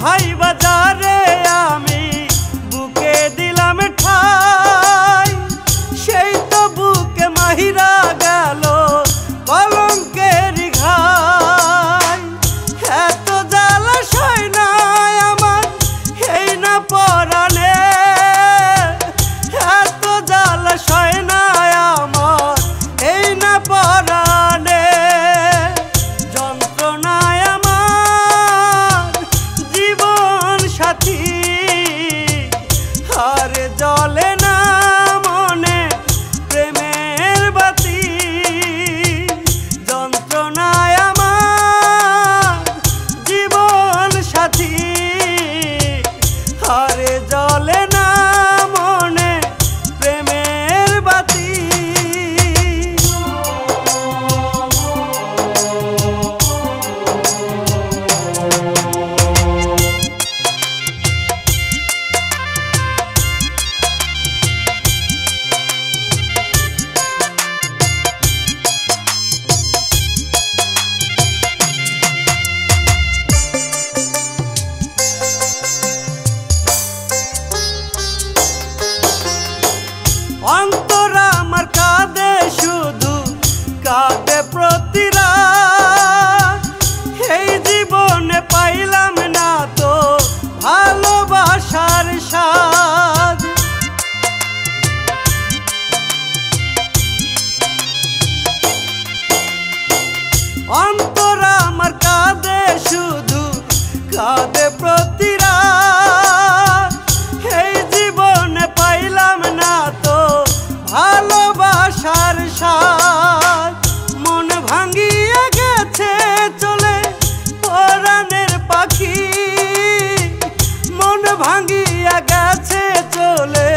ভাই বাজারে আমি বুকে দিলাম ঠাই, সেই তো বুকে মাহিরা গেল কলঙ্কের ঘাই। এত জ্বালা সয় না আমার এই না পরাণে, এত জ্বালা সয় না আমার এই না পরাণে। যন্ত্রণায় আমার জীবন সাথী আর জ্বলে না মনে প্রেমের বাতি। যন্ত্রণায় আমার জীবন সাথী আর জ্বলে না মনে প্রেমের বাতি। অন্তর আমার কাঁদে শুধু কাঁদে প্রতি রাত, এই জীবনে পাইলাম না তো ভালোবাসার স্বাদ। অন্তর আমার কাঁদে শুধু কাঁদে প্রতি রাত, এই জীবনে পাইলাম না তো ভালোবাসার স্বাদ। মন ভাঙ্গিয়া গেছে চলে পরাণের পাখি, মন ভাঙ্গিয়া গেছে চলে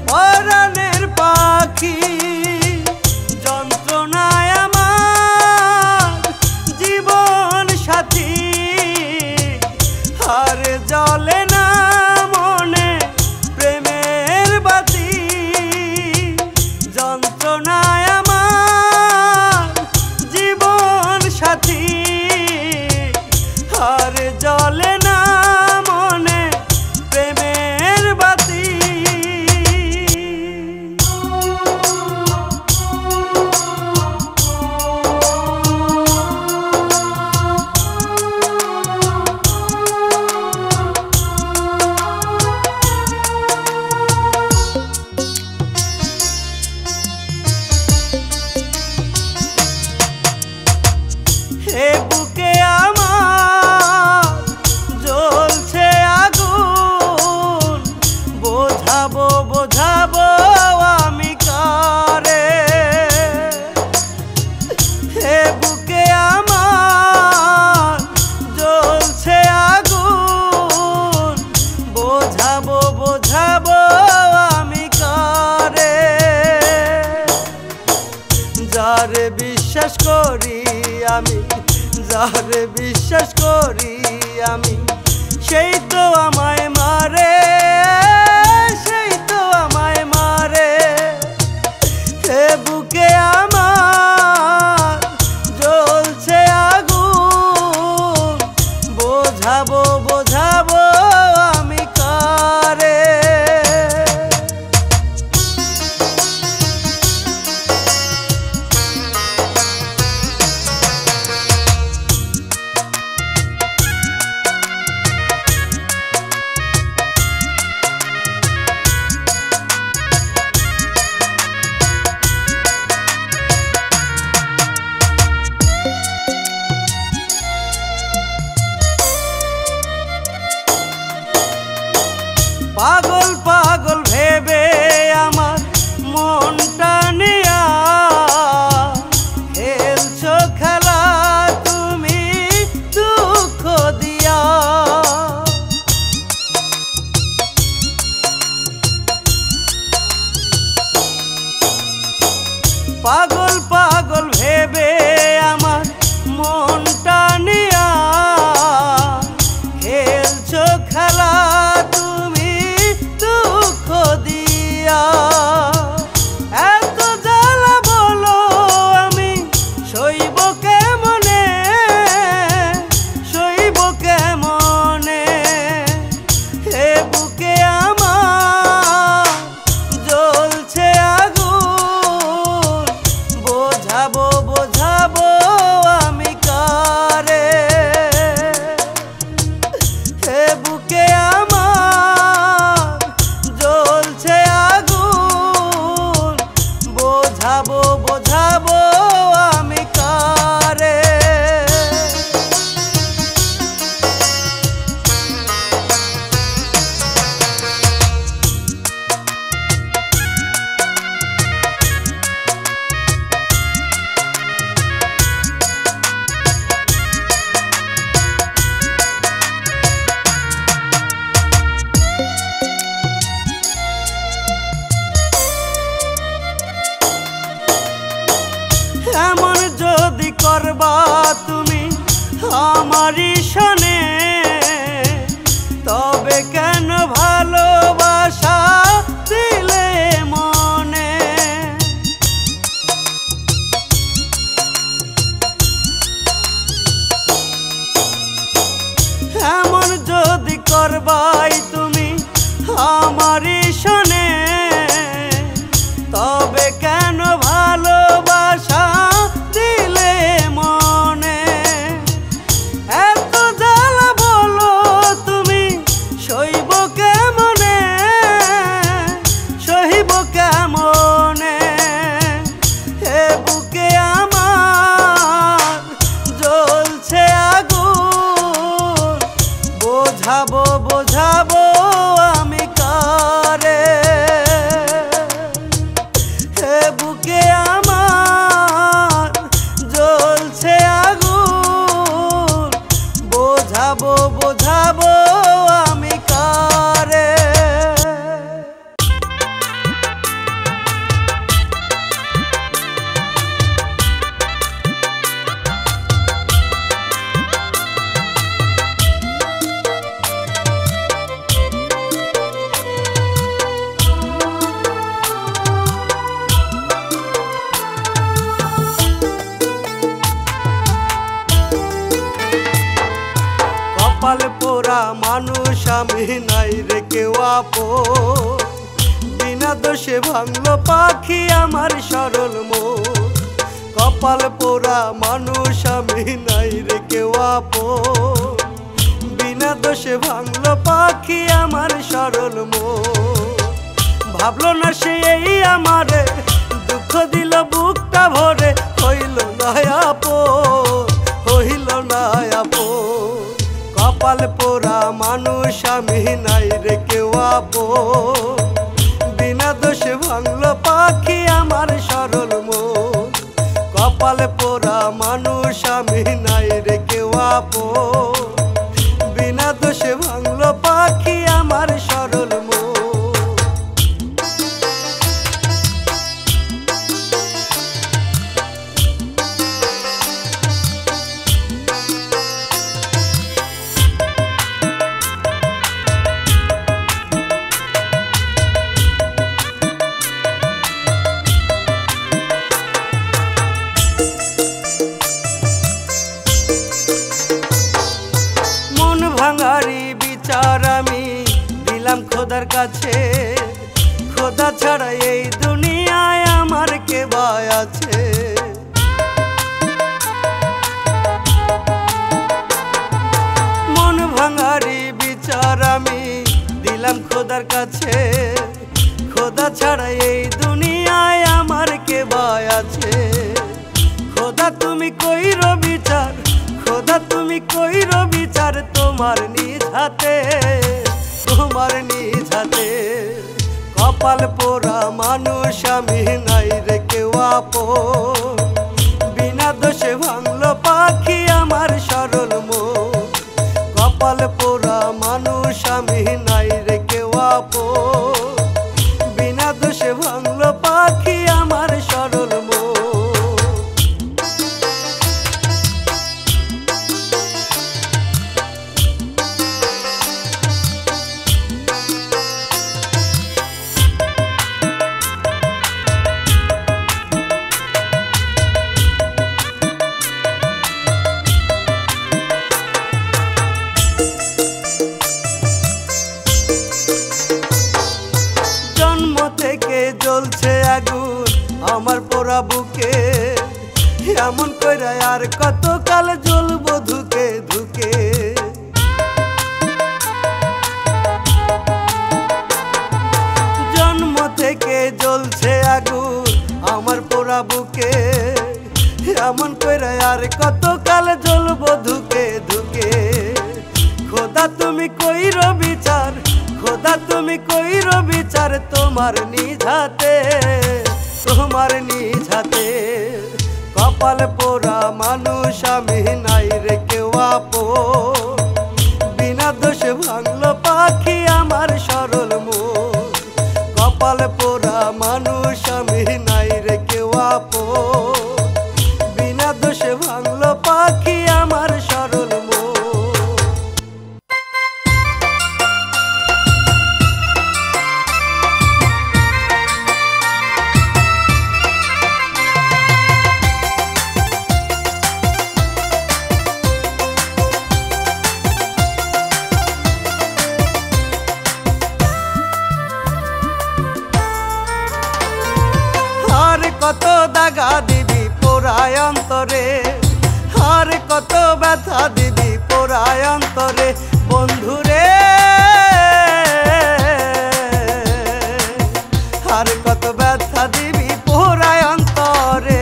পরাণের পাখি। যন্ত্রণায় আমার জীবন সাথী আর জ্বলে না মনে প্রেমের বাতি। যন্ত্রণায় আমার জীবন সাথী আর জ্বলে না মনে প্রেমের বাতি। এ বুকে আমার জ্বলছে আগুন, বোঝাবো বোঝাবো আমি কারে। এ বুকে আমার জ্বলছে আগুন, বোঝাবো বোঝাবো আমি কারে। যারে বিশ্বাস করি আমি, যারে বিশ্বাস করি আমি, সেই তো আমায় মারে, সেই তো আমায় মারে। এ বুকে আমার জ্বলছে আগুন, বোঝাবো বোঝাবো আমি কারে। পাগল পাগল ভেবে আমার মনটা নিয়া খেলছো খেলা তুমি দুঃখ দিয়া। পাগল পাগল ভেবে আমার মনটা নিয়া খেলছো খেলা তুমি দুঃখ দিয়া। আমারই শোনে, তবে কেন ভালোবাসা দিলে মনে? এমন যদি করবাই তুমি আমারই শোনে, তবে কেন ভালোবাসা দিলে মনে? এত জ্বালা বলো তুমি সইব কেমনে, সহিব কেমনে? হে বুকে আমার জ্বলছে আগুন, বোঝাবো বোঝাবো আমি কারে? হে বুকে আমার জ্বলছে আগুন, বোঝাবো বোঝাবো আমি কারে? কপাল পোড়া মানুষ আমি নাই রে কেউ আপন, বিনা দোষে ভাঙলো পাখি আমার সরল মন। কপাল পোড়া মানুষ আমি নাই রে কেউ আপন, বিনা দোষে ভাঙলো পাখি আমার সরল মন। ভাবলো না সে এই আমারে, দুঃখ দিল বুকটা ভরে, হইল না আপন, হইল না আপন। কপাল পোড়া মানুষ আমি নাই রে কেউ আপন, বিনা দোষে ভাঙলো পাখি আমার সরল মন। কপাল পোড়া মানুষ আমি নাই রে কেউ আপন, বিনা দোষে ভাঙলো পাখি আমার সরল মন। ভাঙারি বিচার আমি দিলাম খোদার কাছে, খোদা ছাড়া এই দুনিয়ায় আমার কে ভাই আছে? মন ভাঙারি বিচার আমি দিলাম খোদার কাছে, খোদা ছাড়া এই দুনিয়ায় আমার কে ভাই আছে? খোদা তুমি কইরো বিচার, খোদা তুমি কইরো বিচার তোমার নিজ হাতে, তোমার নিজ হাতে। কপাল পোড়া মানুষ আমি নাই রে কেউ আপন, বিনা দোষে ভাঙলো পাখি আমার সরল মন। কপাল পোড়া মানুষ আমি নাই রে কেউ আপন, বিনা দোষে ভাঙলো পাখি আমার সরল মন। জ্বলছে আগুন আমার পোড়া বুকে, এমন কইরা আর কত কাল জ্বলবো ধুকে ধুকে। জন্ম থেকে জ্বলছে আগুন আমার পোড়া বুকে, এমন কইরা আর কত কাল জ্বলবো ধুকে ধুকে। খোদা তুমি কইরো বিচার, খোদা তুমি কইরো বিচার তোমার নিজ হাতে, তোমার নিজ হাতে। কপাল পোড়া মানুষ আমি নাই রে কেউ আপন, বিনা দোষে ভাঙলো পাখি আমার সরল মন। কপাল পোড়া মানুষ আমি নাই রে কেউ আপন, বিনা দোষে ভাঙলো পাখি আমার সরল মন। কত ব্যথা দিবি পোড়ায় অন্তরে বন্ধুরে, আর কত ব্যথা দিবি পোড়ায় অন্তরে।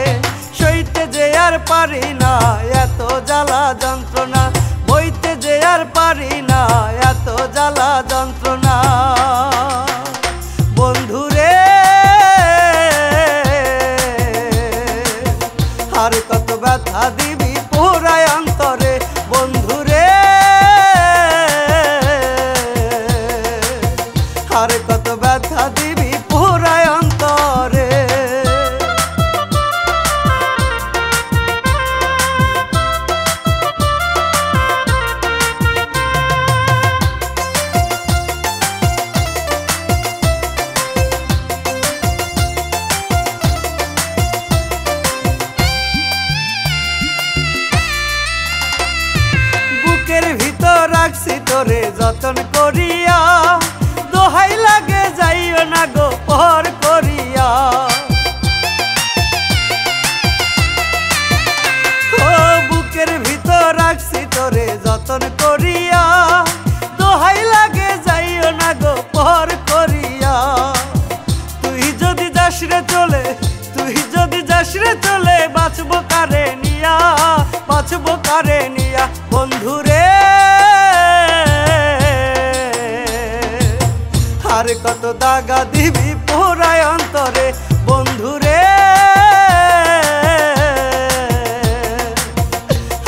সইতে যে আর পারি না এত জ্বালা যন্ত্রণা, বইতে যে আর পারি না এত জ্বালা যন্ত্রণা বন্ধুরে, আর কত ব্যথা দিবি পোড়ায় অন্তরে বন্ধুরে, আর কত ব্যথা দিবি পোড়ায় অন্তরে। ভিতর রাখছি তোরে যতন করিয়া, দোহাই লাগে যাইও না গো পর করিয়া। ও বুকের ভিতর রাখছি তোরে যতন করিয়া, দোহাই লাগে যাইও না গো পর করিয়া। তুই যদি যাস রে চলে, তুই যদি যাস রে চলে, বাঁচবো কারে নিয়া, বাঁচবো কারে নিয়া বন্ধুরে, আর কত দাগা দিবি পোড়ায় অন্তরে বন্ধুরে,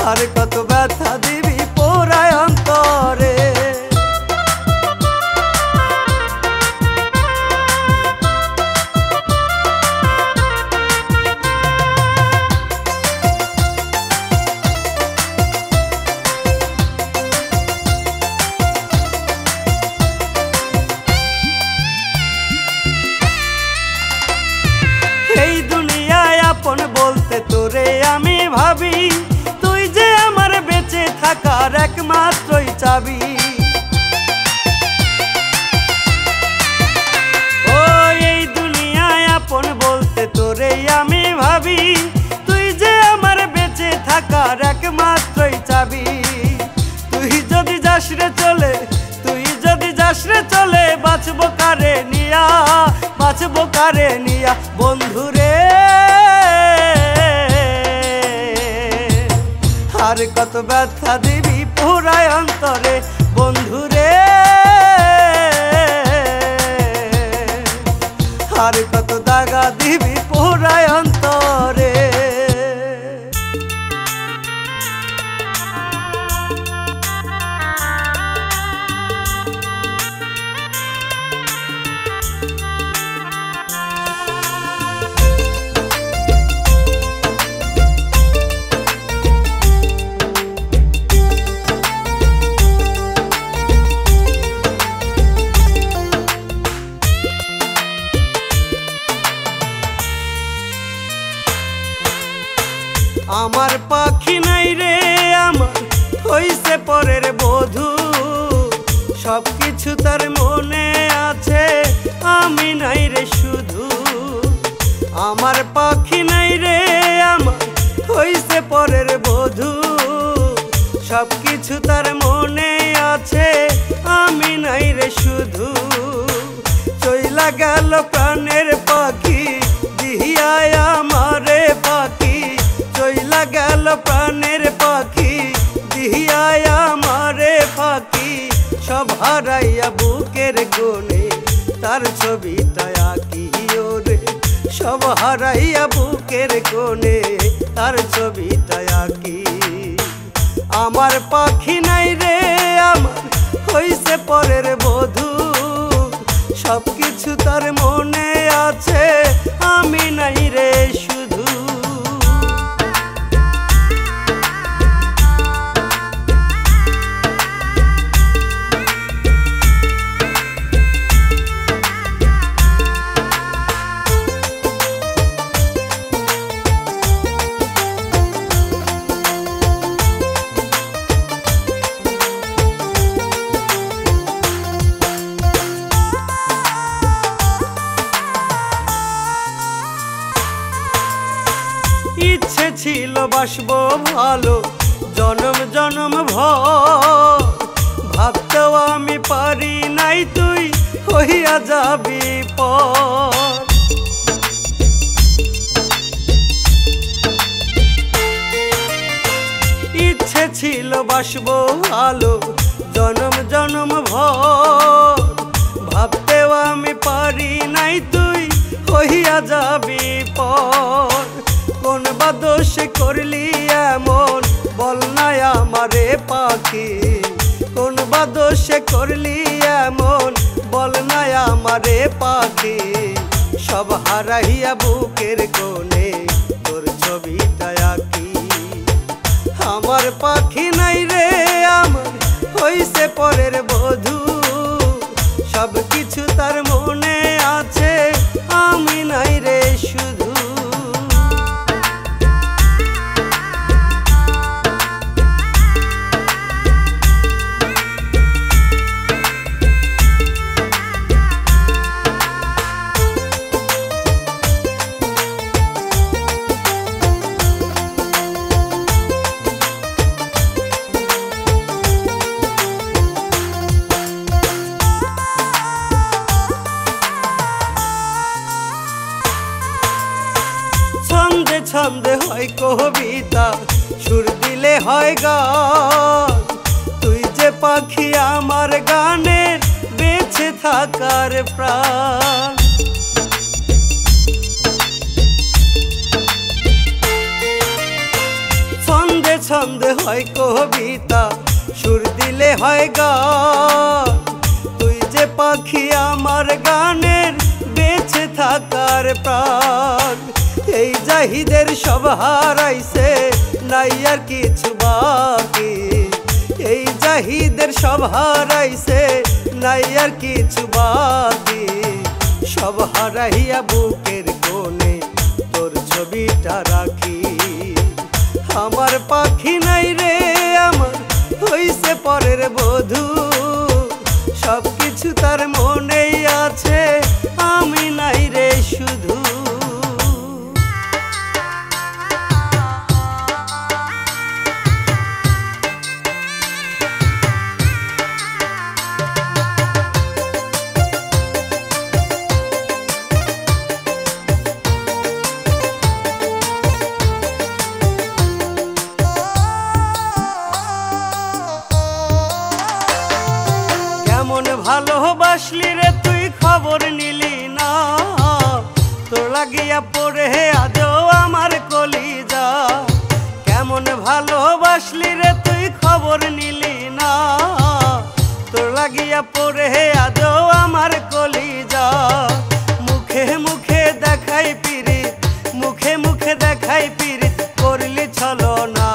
আর কত ব্যথা দিবি পোড়ায় অন্তরে। এই দুনিয়ায় আপন বলতে তোরে আমি ভাবি, তুই যে আমার বেঁচে থাকার একমাত্রই চাবি। ও এই দুনিয়ায় আপন বলতে তোরে আমি ভাবি, তুই যে আমার বেঁচে থাকার একমাত্রই চাবি। তুই যদি যাস রে চলে, তুই যদি যাস রে চলে, বাঁচবো কারে নিয়া, বাঁচবো কারে নিয়া বন্ধুরে, আর কত ব্যথা দিবি পোড়ায় অন্তরে বন্ধুরে, আর কত দাগা দিবি পোড়ায় অন্তরে। আমার পাখি নাই রে আমার হইছে পরের বধূ, সবকিছু তার মনে আছে আমি নাই রে শুধু। আমার পাখি নাই রে আমার হইছে পরের বধূ, সবকিছু তার মনে আছে আমি নাই রে শুধু। চইলা গেল প্রাণের পাখি দিহিয়া আমারে পাখি, চইলা গেল প্রাণের পাখি দিহিয়া আমারে পাখি। সব হারাইয়া বুকের কোণে তার ছবিটা আঁকি ওরে, সব হারাইয়া বুকের কোণে তার ছবিটা আঁকি। আমার পাখি নাই রে আমার হইছে পরের বধূ, সবকিছু তার মনে আছে আমি নাই রে শুধু। ইচ্ছে ছিল বাসবো ভালো জনম ভর ভাবতেও আমি পারি নাই তুই হইয়া যাবি পর। ইচ্ছে ছিল বাসবো ভালো জনম জনম ভর ভাবতেও আমি পারি নাই তুই হইয়া যাবি পর। কোন বা দোষ করলি এমন বল না আমারে পাখি, কোন বা দোষ করলি এমন বল না আমারে পাখি। সব হারাইয়া বুকের কোণে তোর ছবিটা আঁকি। আমার পাখি নাই রে আমার হইছে পরের বধূ, সব কিছু তার মনে আছে আমি নাই রে শুধু। ছন্দে হয় কবিতা সুর দিলে হয় গান, তুই যে পাখি আমার গানের বেঁচে থাকার প্রাণ। ছন্দে ছন্দে হয় কবিতা সুর দিলে হয় গান, তুই যে পাখি আমার গানের বেঁচে থাকার প্রাণ। এই জাহিদের সব হারাইছে নাই আর কিছু বাকি, এই জাহিদের সব হারাইছে নাই আর কিছু বাকি। সব হারাইয়া বুকের কোণে তোর ছবিটা রাখি। আমার পাখি নাই রে আমার হইছে পরের বধূ, সব কিছু তার মনেই আছে আমি নাই রে শুধু। কেমন ভালোবাসলি রে তুই খবর নিলি না, তোর লাগিয়া পড়ে আজও আমার কলিজা। কেমন ভালোবাসলি রে তুই খবর নিলি না, তোর লাগিয়া পড়ে আজও আমার কলিজা। মুখে মুখে দেখাই পিরিত, মুখে মুখে দেখাই পিরিত করলি ছলনা,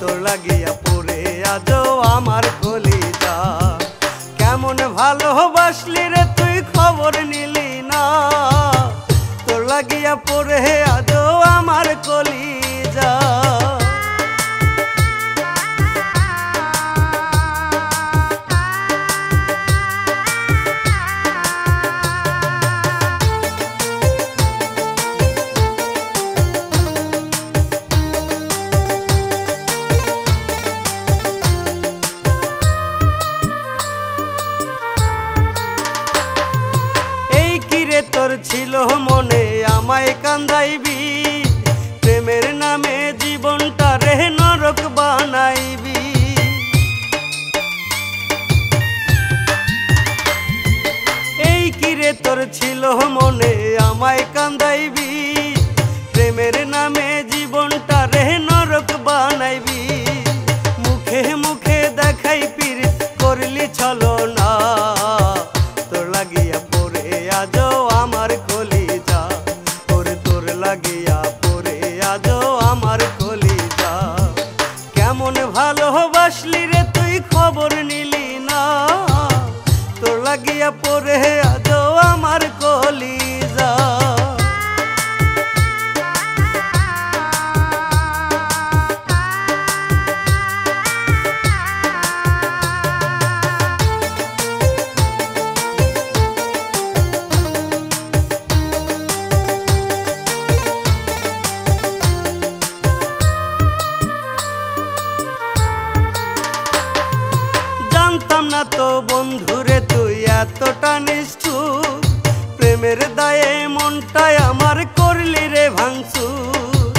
তোর লাগিয়া পড়ে আজও আমার কলিজা। কেমন ভালোবাসলি রে তুই খবর নিলি না, তোর লাগিয়া পড়ে আজও আমার কলিজা। তোর ছিল মনে আমায় কান্দাইবি, প্রেমের নামে জীবনটা রে নরক বানাইবি। এই কিরে তোর ছিল মনে আমায় কান্দাইবি, প্রেমের নামে জীবনটা রে নরক বানাইবি। মুখে মুখে দেখাই পিরিত করলি ছলনা, তোর লাগিয়া পড়ে আজও আমার কলিজা। তোর লাগিয়া পড়ে আজও আমার কলিজা। কেমন ভালোবাসলি রে তুই খবর নিলি না, তোর লাগিয়া পড়ে আজও আমার কলিজা। না তো বন্ধুরে তুই এতটা নিষ্ঠুর, প্রেমের দায়ে মনটাই আমার করলি রে ভাঙচুর।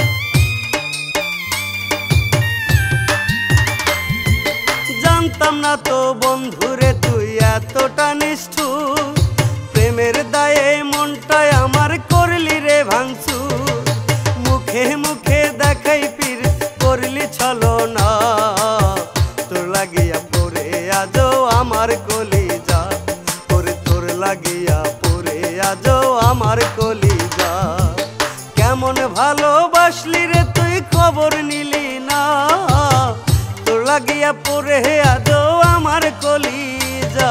জানতাম না তো বন্ধুরে তুই এতটা নিষ্ঠুর, প্রেমের দায়ে মনটাই আমার করলি রে ভাঙচুর। মুখে মুখে দেখাই পীর করলি ছলনা, তোর লাগিয়া পড়ে আজও আমার কলিজা, ওরে তোর লাগিয়া পড়ে আজও আমার কলিজা। কেমন ভালোবাসলি রে তুই খবর নিলি না, তোর লাগিয়া পড়ে আজও আমার কলিজা।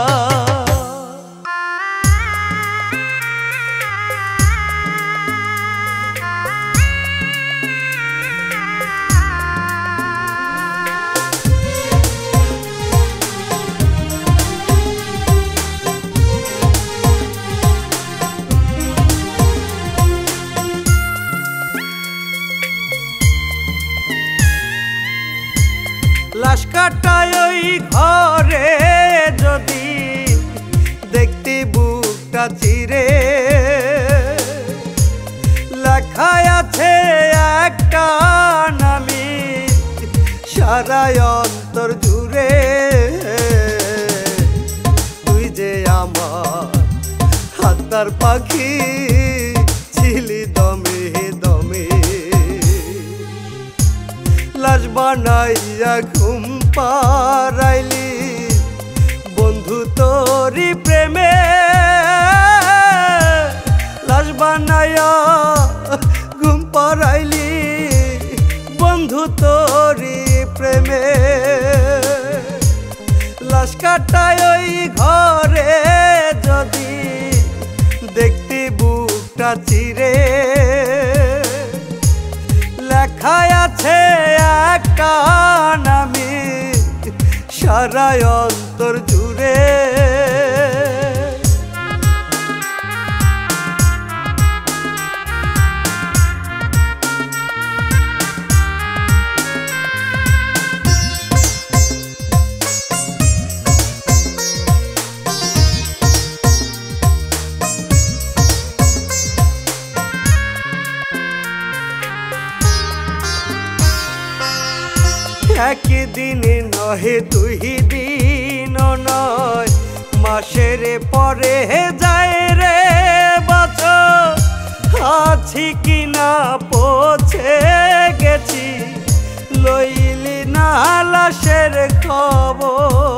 লাশ কাটায় ওই ঘরে যদি দেখতে বুকটা চিরে, লেখায় আছে একটা নামি সারা অন্তর জুড়ে। তুই যে আমার হাতার পাখি ছিলি দমে দমে, লাশ বানাইয়া ঘুম পাড়াইলি বন্ধু তোরি প্রেমে। লাশ বানাইয়া ঘুম পাড়াইলি বন্ধু তোরি প্রেমে। লাশ কাটায় ওই ঘরে যদি দেখতে বুকটা চিরে, লেখায় আছে একটা নামি সারা অন্তর জুড়ে। একদিন নহে দুই দিন নয়, মাসের পরে যায় রে বছর। আছি কিনা পৌঁছে গেছি লইলি না লাশের খবর।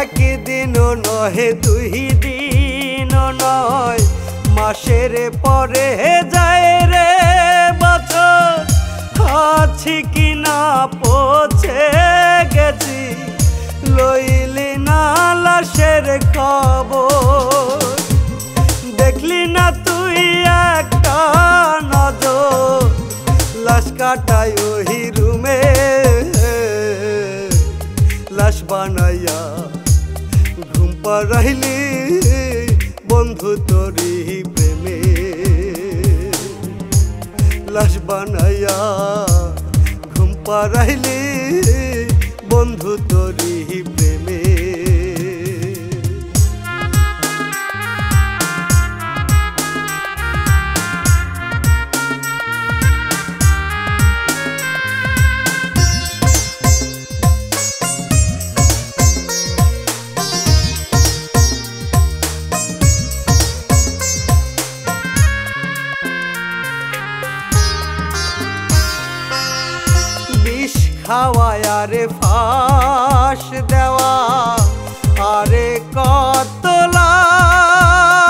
একদিন নহে দুই দিন নয়, মাসের পরে যায় রে বছর। আছি কিনা পৌঁছে গেছি লইলি না লাশের খবর। দেখলি না তুই একটা নজর, লাশ কাটায় ওই রুমে। লাশ বানাইয়া ঘুম পাড়াইলি বন্ধু তোরি প্রেমে। লাশ বানাইয়া ঘুম পাড়াইলি বন্ধু তোরি প্রেমে। খাওয়ায় আরে ফাঁস দেওয়া আরে কত লাশ,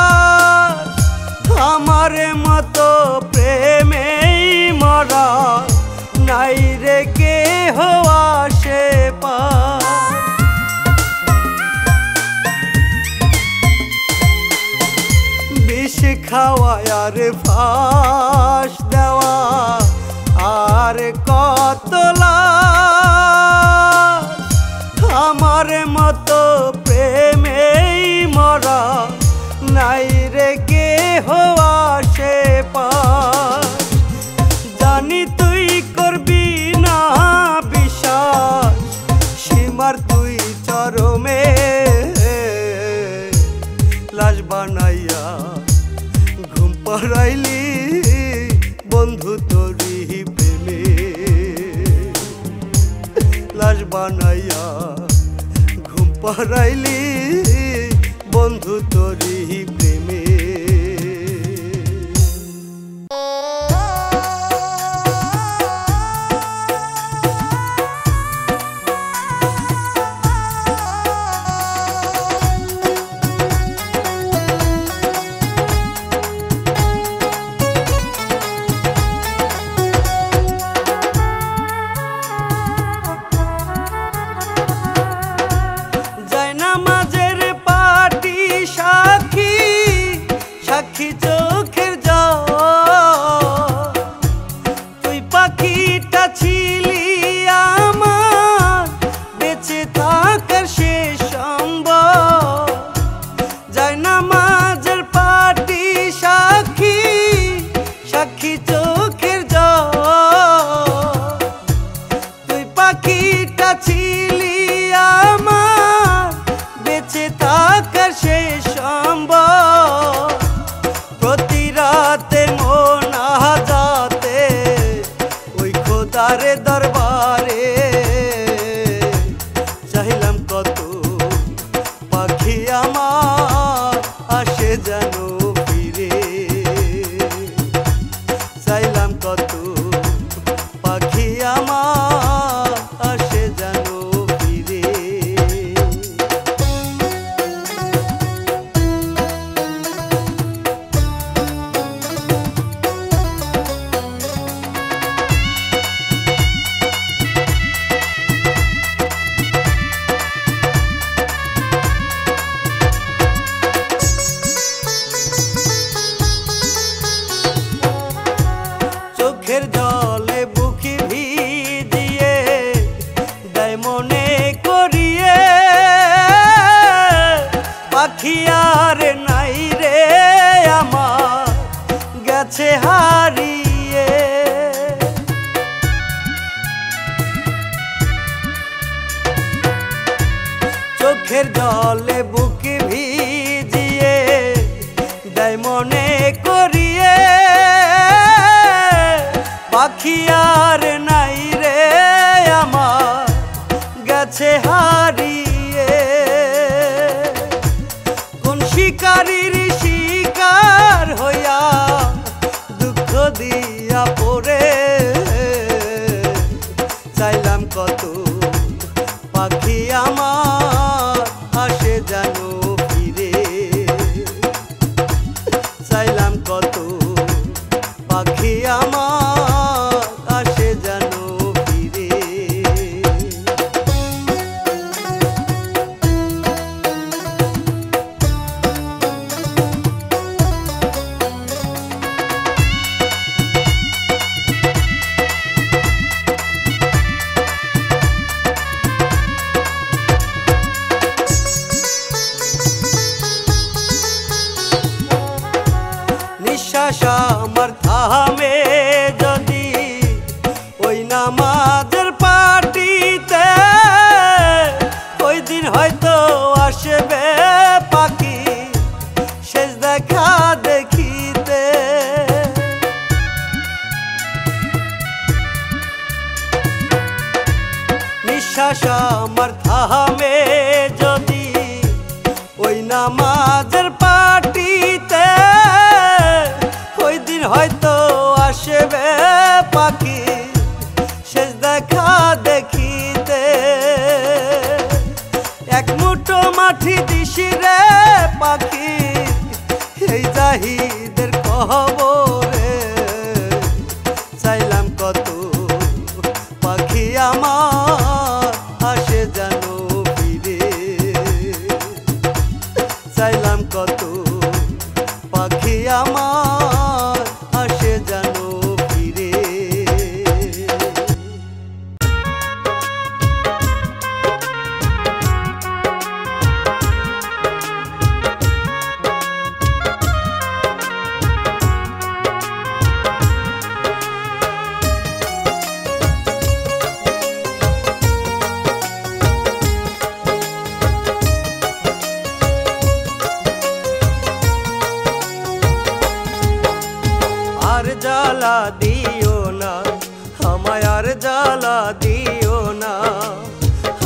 আমার মতো প্রেমেই মরা নাই রে কেহ আসে পার। বিষ খাওয়ায় আরে ফাঁস দেওয়া আর কত লাশ, আমার মতো প্রেমেই মরা নাই রে কেহ আসে পার। জানি তুই করবি তোরি প্রেমে লাশ বানাইয়া ঘুম পাড়াইলি বন্ধু তোরি প্রেমে। সাক্ষী চোখের জল তুই পাখিটা ছিলি আমার বেঁচে থাকার শেষ সম্বল। জায়নামাজের পাটি সাক্ষী সাক্ষী চোখের জল তুই পাখিটা ছিলি আমার বেঁচে থাকার শেষ সম্বল। প্রতি রাতে মোনাজাতে ওই খোদারে দরবারে চাইলাম কত পাখি আমার আসে যেন ফিরে। চাইলাম কত পাখি আমার আসে যেন ফিরে। চোখের জলে বুকি ভিজিয়ে দেয় মনে করিয়ে পাখি আর নাই রে আমার গেছে হারিয়ে। চোখের জলে বুকি ভিজিয়ে দেয় মনে করিয়ে পাখি আর নাই রে আমার গেছে হারিয়ে। কোন শিকারীর শিকার হইয়া দুঃখ দিয়া পড়ে চাইলাম কত পাখি আমার আসে যেন ফিরে। চাইলাম কত পাখি আমার আসে যেন ফিরে। নিঃশ্বাস আমার থামে যদি ওই নামাজের পাটিতে ওই দিন হয়তো আসবে পাখি শেষ দেখা দেখিতে। নিঃশ্বাস আমার থামে যদি ওই নামাজের পাটিতে ওই দিন হয়তো আসবে পাখি শেষ দেখা দেখিতে। এক মুঠো মাটি দিশি রে পাখি এই জাহিদের কবরে। চাইলাম কত পাখি আমার আসে যেন ফিরে। চাইলাম কত পাখি আমার আসে যেন ফিরে। জ্বালা দিও না,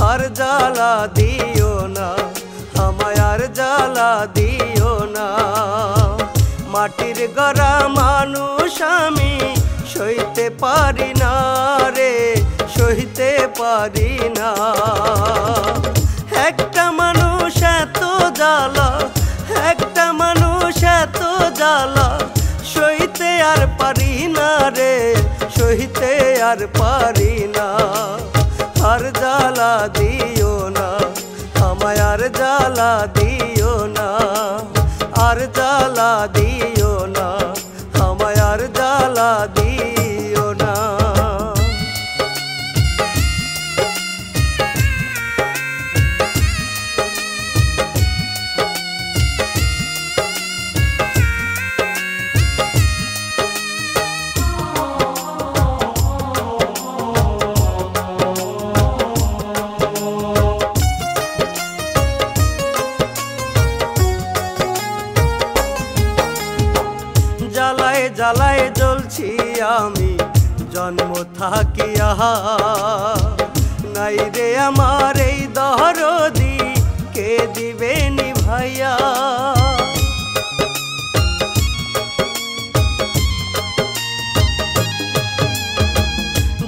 আর জ্বালা দিও না, আমায় আর জ্বালা দিও না। মাটির গড়া মানুষ আমি সইতে পারি না রে, সইতে পারি না। একটা মানুষ এত জ্বালা, একটা মানুষ এত জ্বালা, সইতে আর পারি না রে, সইতে আর পারি না। আর জ্বালা দিও না, আমায় আর জ্বালা দিও না, আর জ্বালা দিও না, আমায় আর জ্বালা দিও না। জ্বালায় জ্বালায় জ্বলছি আমি জন্ম থাকিয়া, নাই রে আমার এই দরদি কে দিবে নিভাইয়া।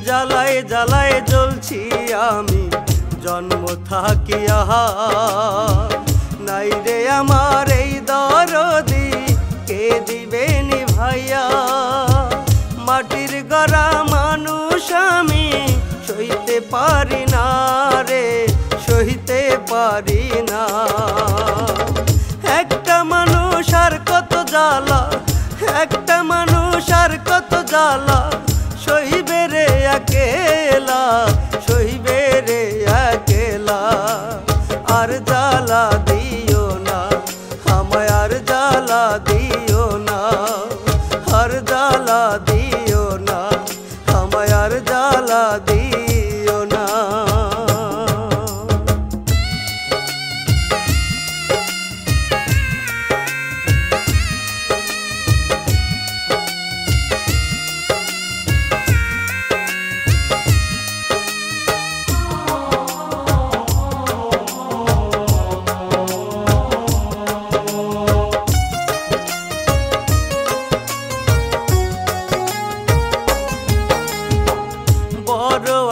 জ্বালায় জ্বালায় জ্বলছি আমি জন্ম থাকিয়া, নাই রে আমার এই দরদি কে দিবে নিভাইয়া। মাটির গড়া মানুষ আমি সইতে পারি না রে, সইতে পারি না। একটা মানুষ আর কত জ্বালা, একটা মানুষ আর কত জ্বালা, সইবে রে একেলা, সইবে রে একেলা। আর জ্বালা দিও না, আমায় আর জ্বালা দিও না, আর জ্বালা দিও না, আমায় আর জ্বালা দিও না।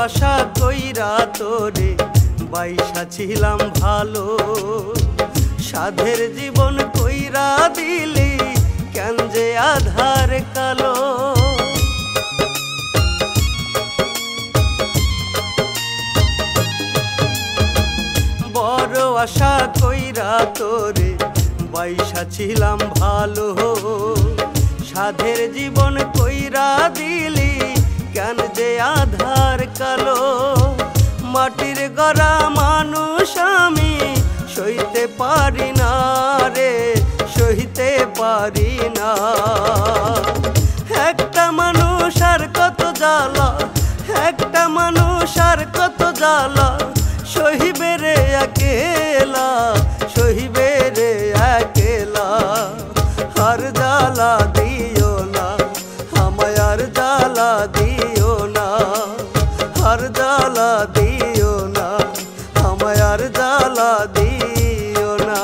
আশা কইরা তোরে বাইসা ছিলাম ভালো, সাধের জীবন কইরা দিলি কেন যে আধার কালো। বড় আশা কইরা তোরে বাইসা ছিলাম ভালো, সাধের জীবন কইরা দিলি কেন যে আধার কালো। মাটির গড়া মানুষ আমি সইতে পারি না রে, সইতে পারি না। একটা মানুষ আর কত জ্বালা, একটা মানুষ আর কত জ্বালা, সহিবে রে একেলা, সহিবে রে একেলা। আর জ্বালা দিও না, আমায় আর জ্বালা দিও না, আর জ্বালা দিও না, আমায় আর জ্বালা দিও না।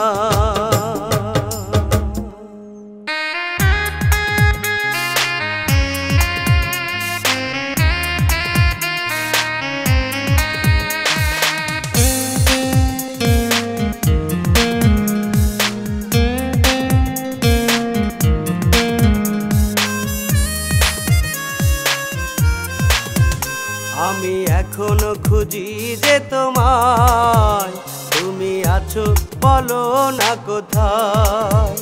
আমি এখনো খুঁজি যে তোমায়, তুমি আছো বলো না কোথায়।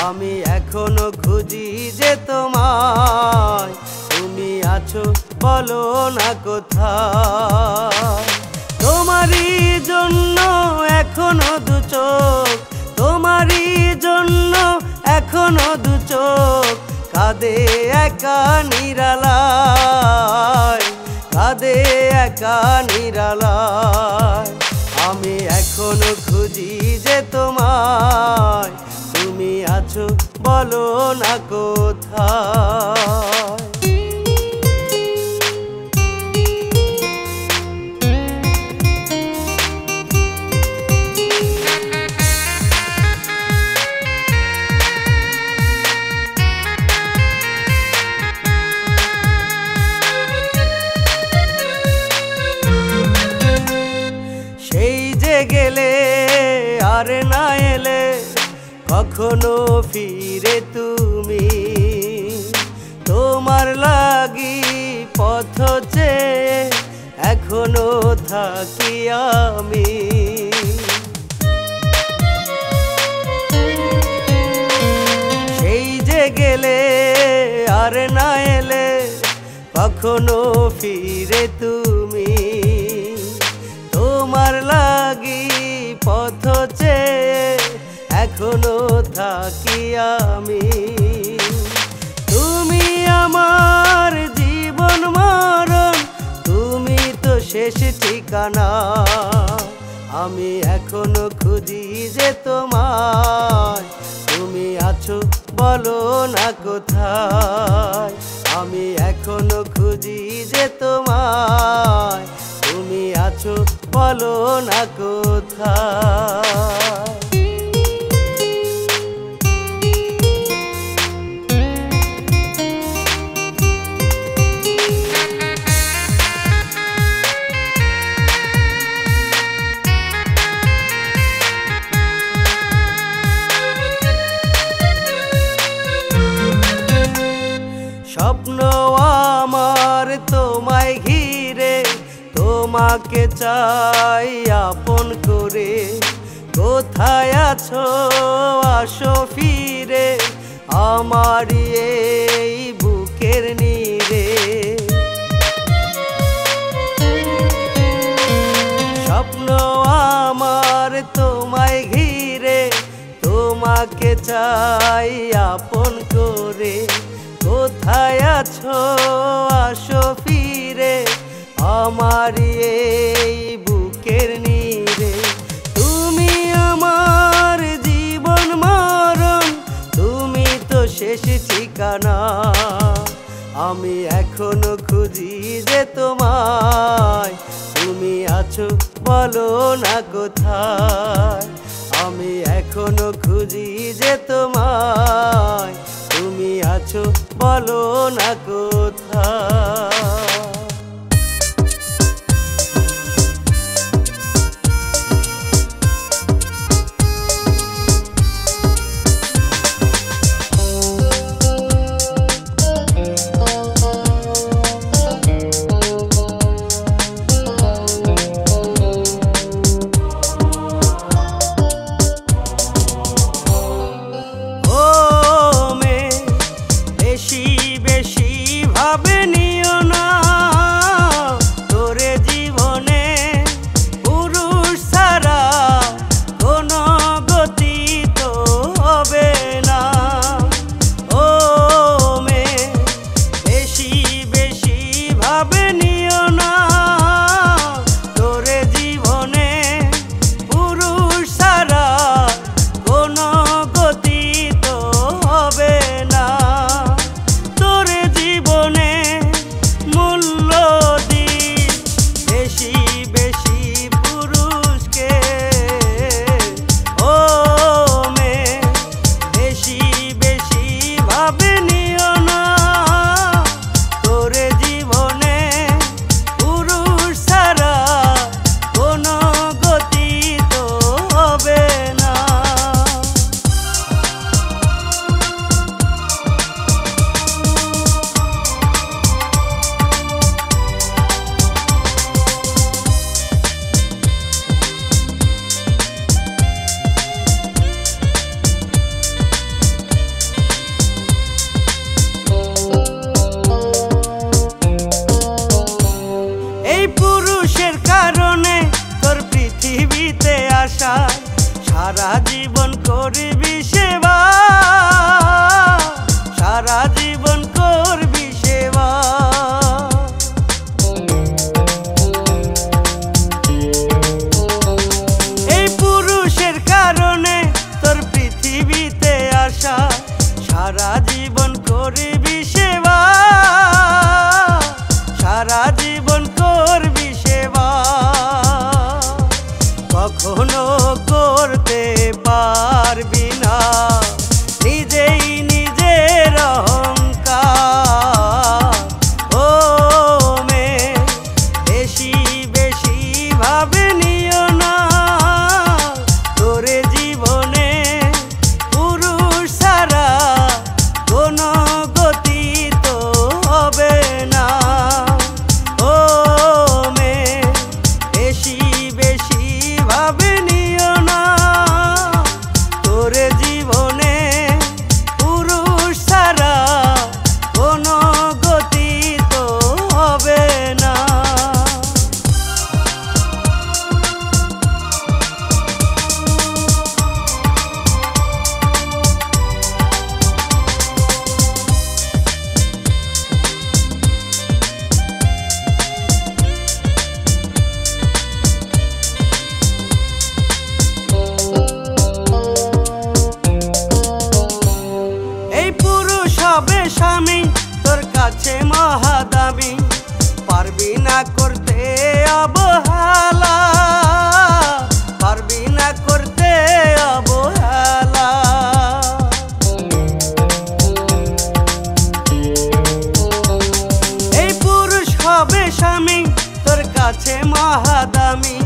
আমি এখনো খুঁজি যে তোমায়, তুমি আছো বলো না কোথায়। তোমারই জন্য এখনো দু চোখ, তোমারই জন্য এখনো দু চোখ কাঁদে একা নিরালায়, কাঁদে একা নিরালায়। আমি এখনো খুঁজি যে তোমায়, তুমি আছো বলো না কোথায়। কখনো ফিরে তুমি তোমার লাগি পথ চেয়ে এখনো থাকি আমি। সেই যে গেলে আর না এলে কখনো ফিরে তুমি তোমার লাগি পথ চেয়ে এখনো থাকি আমি। তুমি আমার জীবন মরণ, তুমি তো শেষ ঠিকানা। আমি এখনো খুঁজি যে তোমায়, তুমি আছো বলো না কোথায়। আমি এখনো খুঁজি যে তোমায়, তুমি আছো বলো না কোথায়। স্বপ্ন আমার তোমায় ঘিরে, তোমাকে চাই আপন করে। কোথায় আছো আসো ফিরে, আমারই এই বুকের নীড়ে। স্বপ্ন আমার তোমায় ঘিরে, তোমাকে চাই আপন করে। কোথায় আছো আসো ফিরে, আমারই এই বুকের নীড়ে। তুমি আমার জীবন মরণ, তুমি তো শেষ ঠিকানা। আমি এখনো খুঁজি যে তোমায়, তুমি আছো বলো না কোথায়। আমি এখনো খুঁজি যে তোমায়, তুমি আছো বলো না কোথায়। ভাবে নিও না তোরে জীবনে, পুরুষ ছাড়া কোনো গতি তো হবে না। ও মেয়ে বেশি বেশি ভাবে নিও না তোরে জীবনে, পুরুষ ছাড়া কোনো গতি তো হবে না। তোরে জীবনে মূল্য দি বেশি বেশি পুরুষকে। ও মেয়ে বেশি বেশি ভাবে নিও না তোরে জীবনে, পুরুষ ছাড়া কোনো গতি তো হবে না। এই পুরুষের কারণে তোর পৃথিবীতে আসা, সারা জীবন করবি সেবা, সারা জীবন করবি সেবা। এই পুরুষের কারণে তোর পৃথিবীতে আসা, সারা জীবন করবি সেবা, সারা জীবন করবি সেবা। কখনো করতে পারবি না নিজেই নিজের অহংকার। ও মেয়ে বেশি বেশি ভাবে নিও না তোরে জীবনে, পারবি না করতে অবহেলা, পারবি না করতে অবহেলা। এই পুরুষ হবে স্বামী তোর কাছে মহাদামি,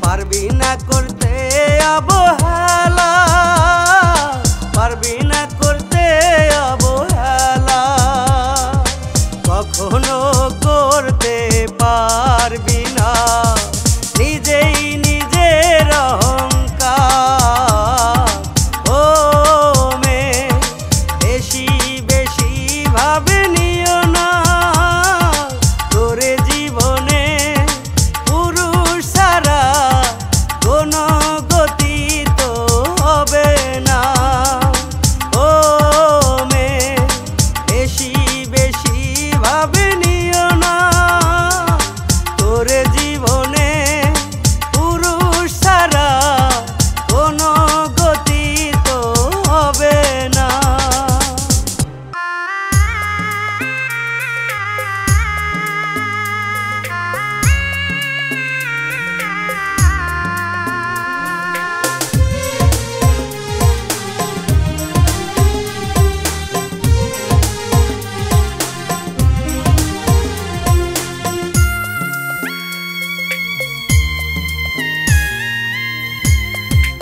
পারবি না করতে অবহেলা, পারবি না করতে অবহেলা। কখনো করতে পারবি না নিজেই নিজের অহংকার। ও মেয়ে বেশি বেশি ভাবে নিও না, তোরে জীবনে পুরুষ ছাড়া কোনো গতি তো হবে না। ও মেয়ে বেশি বেশি ভাবে নিও না, তোরে জীবনে পুরুষ ছাড়া কোনো গতি তো হবে না।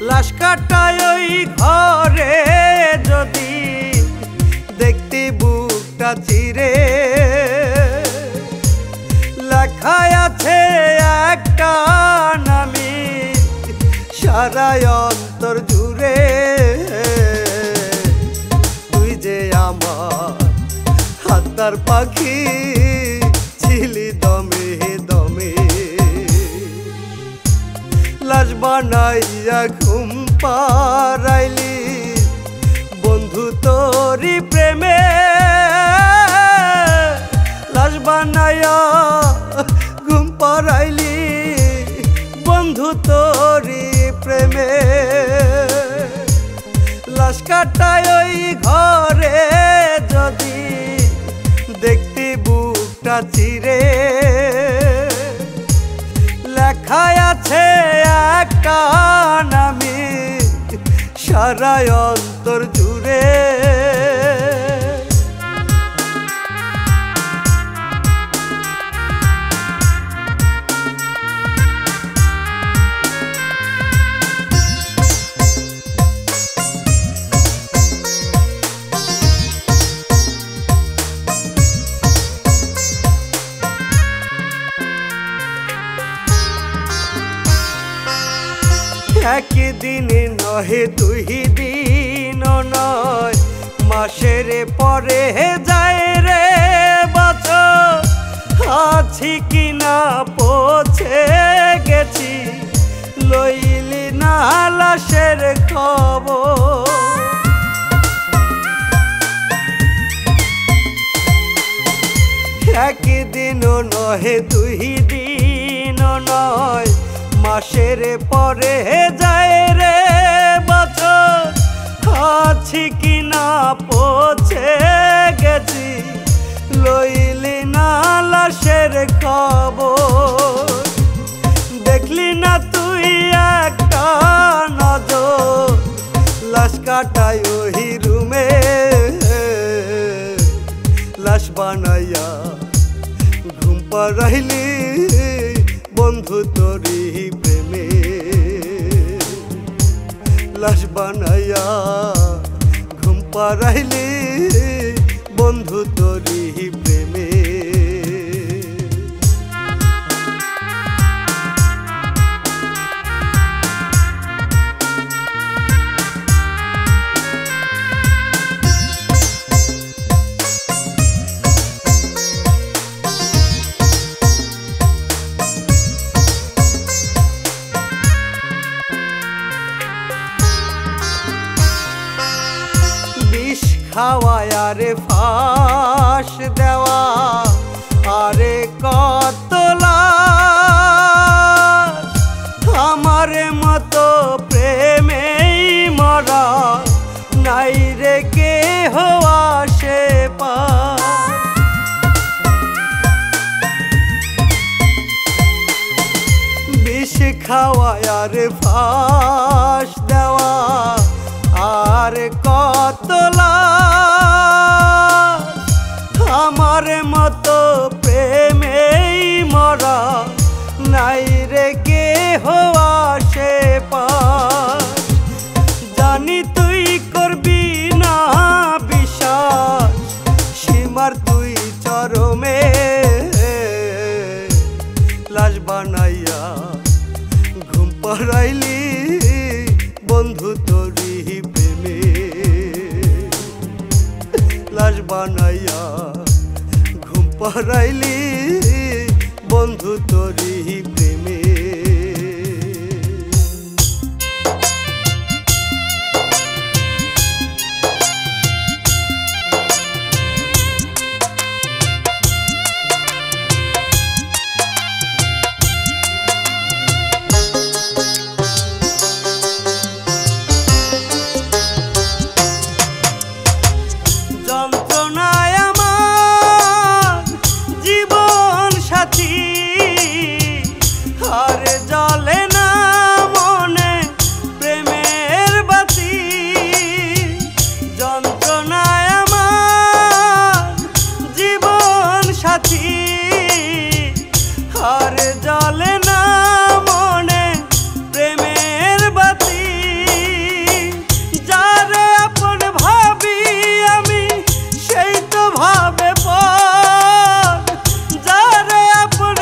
লাশ কাটায় ওই ঘরে যদি দেখতে বুকটা চিরে, লেখায় আছে একটা নামি সারা অন্তর জুড়ে। তুই যে আমার হাতার পাখি ছিলি দমে দমে, লাশ বানাইয়া ঘুম পাড়াইলি বন্ধু তোরি প্রেমে, লাশ বানাইয়া ঘুম পাড়াইলি বন্ধু তোরি প্রেমে। লাশ কাটায় ওই ঘরে যদি দেখতে বুকটা চিরে, লেখায় আছে একটা নামি সারা অন্তর জুড়ে। একদিন নহে দুই দিন নয়, মাসের পরে যায় রে বছর। আছি কিনা পৌঁছে গেছি লইলি না লাশের খবর। একদিন নহে দুই দিন নয়, মাসের পরে যায় রে বছর। আছি কিনা পৌঁছে গেছি লইলি না লাশের খবর। দেখলি না তুই একটা নজর লাশ কাটায় ওই রুমে, লাশ বানাইয়া ঘুম পাড়াইলি বন্ধু তোরি প্রেমে, লাশ বানাইয়া ঘুম পাড়াইলি বন্ধু তোরি প্রেমে। খাওয়ায় আরে ফাঁস দেওয়া আরে কত লাশ, আমার মতো প্রেমেই মরা নাই রে কেহ আসে পার। খাওয়ায় আর ফাঁস দেওয়া আর কত লাশ আমার মতো প্রেমেই মরা নাই রে কেহ আশেপাশ জানি তুই করবি না বিশ্বাস সীমার তুই চরমে লাশ বানাইয়া ঘুম পাড়াইলি বন্ধু তোরি প্রেমে লাশ বানাইয়া ঘুম পাড়াইলি বন্ধু তোরি প্রেমে যন্ত্রণায় আমার জীবন সাথী আরে জ্বলে না মনে প্রেমের বাতি যন্ত্রণায় আমার জীবন সাথী আরে জ্বলে না মনে প্রেমের বাতি যারে আপন ভাবি আমি সেই তো ভাবে পর যারে আপন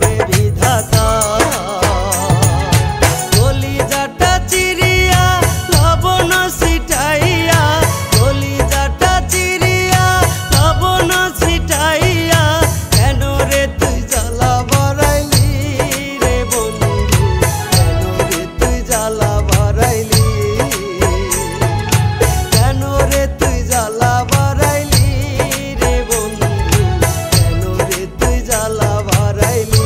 রে বিধাতা কলিজাটা চিরিয়া লবণ ছিটাইয়া কলিজাটা চিরিয়া লবণ ছিটাইয়া কেন রে তুই জ্বালা বাড়াইলি রে বন্ধু কেন রে তুই জ্বালা বাড়াইলি কেন রে তুই জ্বালা বাড়াইলি রে বন্ধু কেন রে তুই জ্বালা বাড়াইলি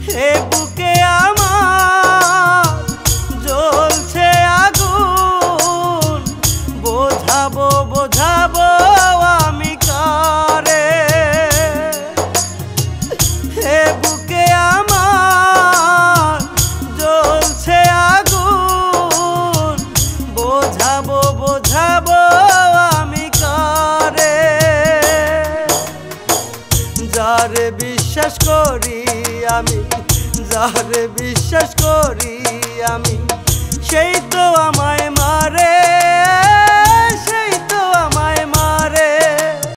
হে বুকে আমার জ্বলছে আগুন বোঝাবো বোঝাবো আমি কারে হে বুকে আমার জ্বলছে আগুন বোঝাবো বোঝাবো আমি কারে যারে বিশ্বাস করি আমি যারে বিশ্বাস করি আমি সেই তো আমায়